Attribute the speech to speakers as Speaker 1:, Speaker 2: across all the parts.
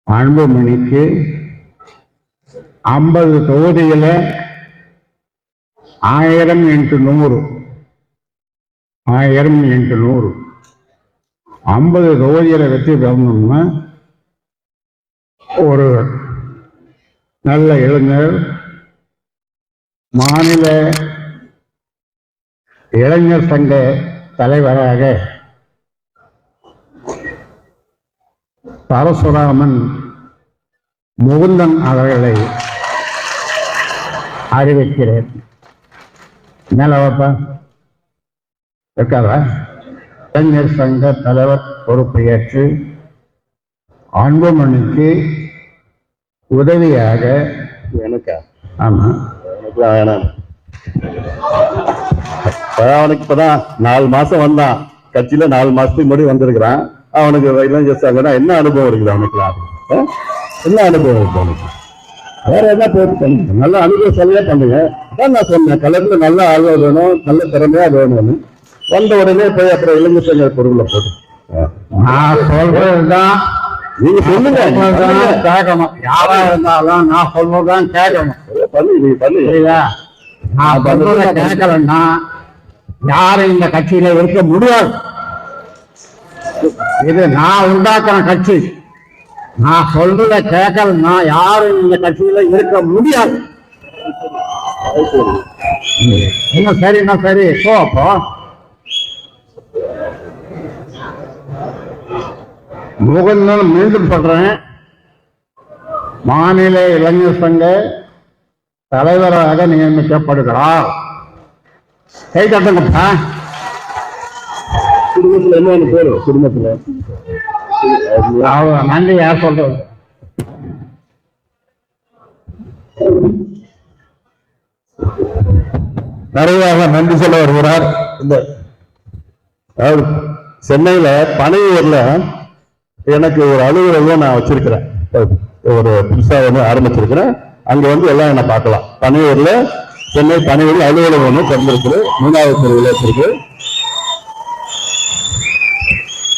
Speaker 1: அன்புமணிக்கு 50 தொகுதியில 1000 x 100 50 தொகுதியில வெற்றி பெறணும்னா ஒரு நல்ல இளைஞர் மாநில இளைஞர் சங்க தலைவராக பரசுராமன் முகுந்தன் அவர்களை அறிவிக்கிறேன். மேலவப்பா இருக்காரா? இளைஞர் சங்க தலைவர் பொறுப்பு ஏற்று அன்புமணிக்கு உதவியாக
Speaker 2: எனக்கா?
Speaker 1: ஆமா,
Speaker 2: அவனுக்கு இப்பதான் 4 மாசம் வந்தான். கட்சியில 4 மாசத்துக்கு முன்னாடி வந்திருக்கிறான். அவனுக்கு என்ன அனுபவம் இருக்குது? அவனுக்கு என்ன அனுபவம் இருக்கு? அவனுக்கு வேற என்ன போட்டு பண்ணுங்க, நல்ல அனுபவம் சொல்லியே பண்ணுங்க. அதான் நான் சொன்னேன், கலர்ல நல்ல ஆழ்வா வேணும், நல்ல திறமையா வேணும்னு. வந்த உடனே போய் அப்புறம் இளைஞர் சங்க பொருளை போட்டு
Speaker 1: நான் சொல்றதுதான்
Speaker 2: நீங்க சொல்லுங்க,
Speaker 1: கேட்கணும். யாரா இருந்தாலும் நான் சொல்றதுதான் கேட்கணும்.
Speaker 2: பண்ணுங்க.
Speaker 1: நான் சொல்றத கேட்கலன்னா யாரும் இந்த கட்சியில இருக்க முடியாது. இது நான் உண்டாக்குற கட்சி. நான் சொல்றத கேட்கலன்னா யாரும் இந்த கட்சியில இருக்க முடியாது. என்ன சரி போ. அப்போ முகுந்தன் மீண்டும் சொல்றேன், மாநில இளைஞர் சங்க தலைவராக நியமிக்கப்படுகிறார். கை தட்டுங்கப்பா.
Speaker 2: குடும்பத்துல என்ன பேரு? குடும்பத்துல
Speaker 1: நன்றி யார் சொல்றது?
Speaker 2: நிறைவாக நன்றி சொல்ல வருகிறார். இந்த சென்னையில பனையூர்ல எனக்கு ஒரு அலுவலகம் நான் வச்சிருக்கிறேன். ஒரு புதுசா ஆரம்பிச்சிருக்கிறேன். அங்க எல்லாம் என்ன பார்க்கலாம். பனையூர்ல, சென்னை பனையூர்ல அலுவலகம் ஒன்று திறந்திருக்கு. 3வது தெருவில் வச்சிருக்கு.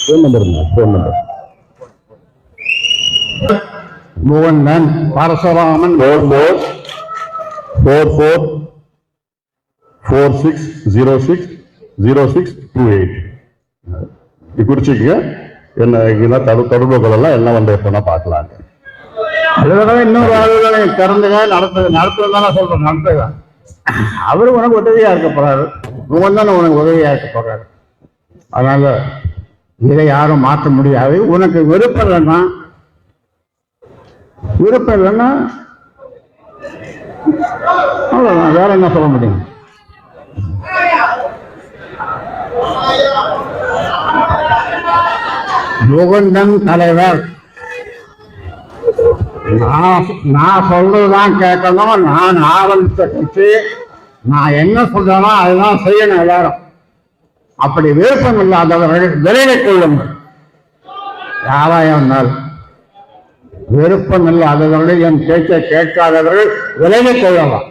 Speaker 2: Phone number
Speaker 1: Mukundan Parasuraman
Speaker 2: 4446060628 குறிச்சிக்க. என்ன தொடர்புகள் எல்லாம் என்ன எப்பனா பார்க்கலாங்க.
Speaker 1: அலுவலகம் இன்னொரு அலுவலகளை திறந்துங்க நடத்துதானே சொல்றேன். நடத்துதான் அவரு உனக்கு உதவியா இருக்க போறாரு. முகுந்தன் உனக்கு உதவியா இருக்க போறாரு. அதனால இதை யாரும் மாற்ற முடியாது. உனக்கு விருப்பம் இல்லைன்னா அவ்வளவுதான், வேற என்ன சொல்ல முடியும்? முகுந்தன் தலைவர், நான் சொல்றதுதான் கேட்கணும். நான் ஆரம்பித்த கட்சி, நான் என்ன சொல்றேனோ அதுதான் செய்யணும் எல்லாரும். அப்படி விருப்பம் இல்லாதவர்கள் விலகிக் கொள்ளுங்கள். யாராயிருந்தால் விருப்பம் இல்லாதவர்கள், என் பேச்சை கேட்காதவர்கள் விலகிக் கொள்ளலாம்.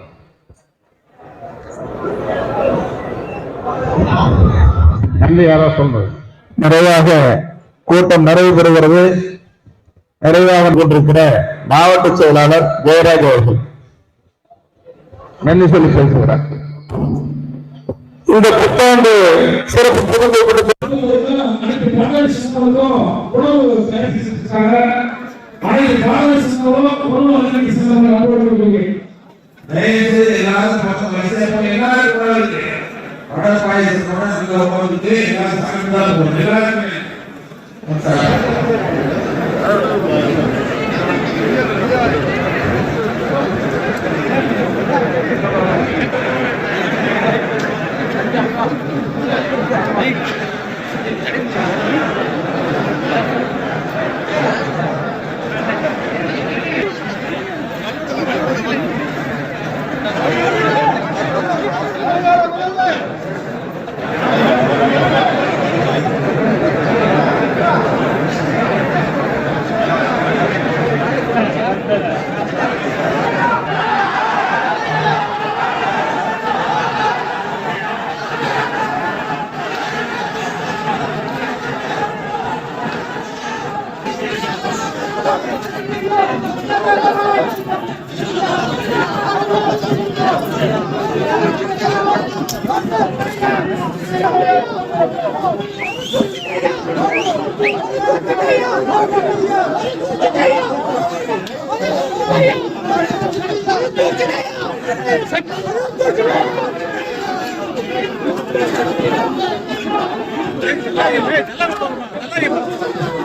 Speaker 1: நன்றி. யாரோ சொல்றது?
Speaker 2: நிறைவாக கூட்டம் நிறைவு பெறுகிறது. நிறைவாக கொண்டிருக்கிற மாவட்ட செயலாளர் ஜெயராஜ் அவர்கள் நன்றி சொல்லி பேசுகிறார். இந்த புத்தாண்டு சிறப்பு புதுமை
Speaker 3: நல்லா